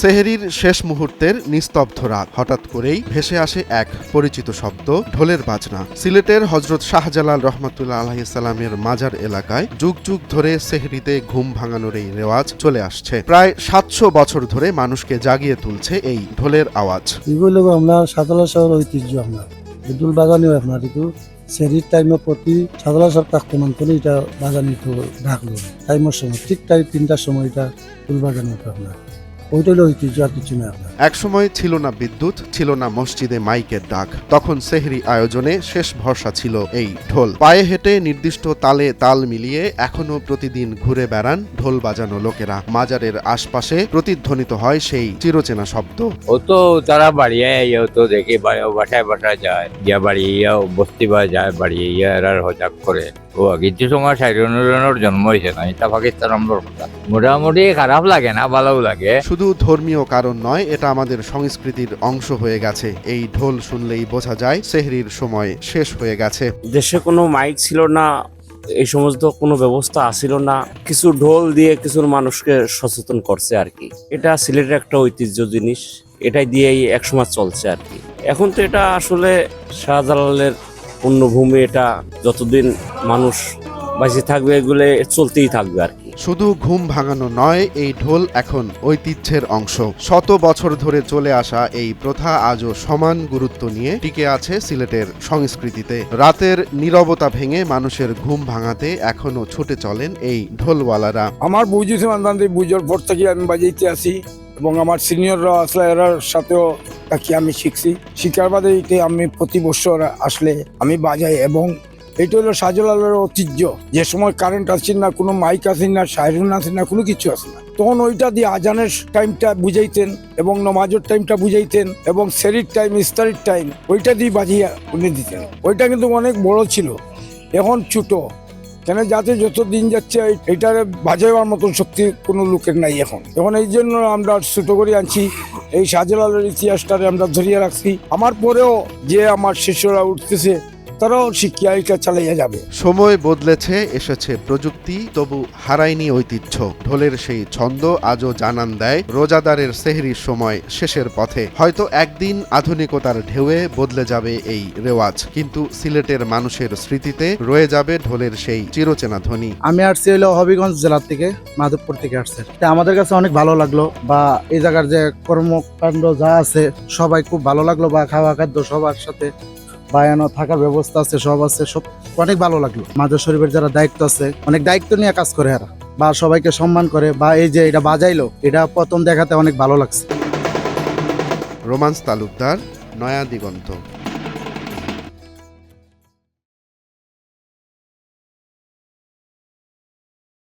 সেহরির শেষ মুহূর্তের নিস্তব্ধ রাত। হঠাৎ করেই ভেসে আসে এক পরিচিত শব্দ, ঢোলের বাজনা। সিলেটের হজরত শাহজালাল রহমতুল্লাহ আলাইহিস সালামের মাজার এলাকায় যুগ যুগ ধরে সেহরিতে ঘুম ভাঙানোর এই রেওয়াজ চলে আসছে। প্রায় ৭০০ বছর ধরে মানুষকে জাগিয়ে তুলছে এই ঢোলের আওয়াজ। এগুলো আমরা সাতলা শহর ঐতিহ্য, আমরা দুল বাগানিও আপনার কিন্তু সেহরির টাইমে প্রতি সাতলা শহর থাকতে মানতলে এটা বাগানি তো ডাকলো টাইমের সময় ঠিক টাইম ৩টার সময় এটা দুল বাগানি হতো আপনার, ওইটা হলো ঐতিহ্য, আর কিছু না আপনার। একসময় ছিল না বিদ্যুৎ, ছিল না মসজিদে মাইকের ডাক। তখন সেহরি আয়োজনে শেষ ভরসা ছিল এই ঢোল। পায়ে হেঁটে নির্দিষ্ট তালে তাল মিলিয়ে এখনো প্রতিদিন ঘুরে বেড়ান ঢোল বাজানো লোকেরা। মাজারের আশপাশে প্রতিধ্বনিত হয় সেই চিরচেনা শব্দ। ও তো তারা বাড়িয়ে ও তো দেখে বাসায় বাসায় যায়, গিয়া বাড়িয়ে বস্তি বা যায়, বাড়িয়ে এরা হজাক করে। ও কিছু সময় সাইরনের জন্ম হয়েছে না, এটা পাকিস্তান আমলের কথা। মোটামুটি খারাপ লাগে না, ভালোও লাগে। শুধু ধর্মীয় কারণ নয়, এটা আমাদের সংস্কৃতির অংশ হয়ে গেছে। এই ঢোল শুনলেই বোঝা যায় সেহরির সময় শেষ হয়ে গেছে। দেশে কোনো মাইক ছিল না, এই সমস্ত কোনো ব্যবস্থা আসিল না, কিছু ঢোল দিয়ে কিছু মানুষকে সচেতন করছে আর কি। এটা সিলেটের একটা ঐতিহ্য জিনিস, এটাই দিয়েই একসময় চলছে আর কি। এখন তো এটা আসলে শাহজালালের পুণ্যভূমি, এটা যতদিন মানুষ বাঁচে থাকবে এগুলো চলতেই থাকবে আর কি। শুধু ঘুম ভাঙানো নয়, এই ঢোল এখন ঐতিহ্যের অংশ। শত বছর ধরে চলে আসা এই প্রথা আজও সমান গুরুত্ব নিয়ে টিকে আছে সিলেটের সংস্কৃতিতে। রাতের নীরবতা ভেঙে মানুষের ঘুম ভাঙাতে এখনো ছুটে চলেন এই ঢোলওয়ালারা। আমার বুঝেছি মানতান্ত্রে বুঝার পর থেকে আমি বাজাইতে আসি, এবং আমার সিনিয়ররা আসলে এরার সাথেও তাকে আমি শিখছি। শিখার বাদে আমি প্রতি বছর আসলে আমি বাজাই, এবং এটা হলো শাহজালালের ঐতিহ্য। যে সময় কারেন্ট আসছে না, কোনো মাইক আসে না, সাইরেন আসে না, কোনো কিছু আসে না, তখন ওইটা দিয়ে আজানের টাইমটা বুঝাইতেন এবং নমাজের টাইমটা বুঝাইতেন, এবং সেরির টাইম, ইস্তারির টাইম ওইটা দিয়ে বাজিয়ে উনি দিতেন। ওইটা কিন্তু অনেক বড় ছিল, এখন ছোট। কেন যাতে যত দিন যাচ্ছে এইটার বাজাবার মতন শক্তি কোনো লোকের নাই এখন। এই জন্য আমরা ছোট করে আনছি, এই শাহজালালের ইতিহাসটারে আমরা ধরিয়ে রাখছি। আমার পরেও যে আমার শিষ্যরা উঠতেছে তারাও শিক্ষা এটা চালিয়ে যাবে। সময় বদলেছে, এসেছে প্রযুক্তি, তবু হারায়নি ঐতিহ্য। ঢোলের সেই ছন্দ আজও জানান দেয় রোজাদারের সেহরির সময় শেষের পথে। হয়তো একদিন আধুনিকতার ঢেউয়ে বদলে যাবে এই রেওয়াজ, কিন্তু সিলেটের মানুষের স্মৃতিতে রয়ে যাবে ঢোলের সেই চিরচেনা ধ্বনি। আমি আসছি হলো হবিগঞ্জ জেলার থেকে, মাধবপুর থেকে আসছে। আমাদের কাছে অনেক ভালো লাগলো, বা এই জায়গার যে কর্মকাণ্ড যা আছে সবাই খুব ভালো লাগলো, বা খাওয়া খাদ্য সবার সাথে বায়ানো থাকার ব্যবস্থা আছে, সব আছে, সব অনেক ভালো লাগলো। মাজার শরীফের যারা দায়িত্ব আছে অনেক দায়িত্ব নিয়ে কাজ করে এরা, বা সবাইকে সম্মান করে, বা এই যে এটা বাজাইলো এটা প্রথম দেখাতে অনেক ভালো লাগছে। রোমান্স তালুকদার, নয়া দিগন্ত।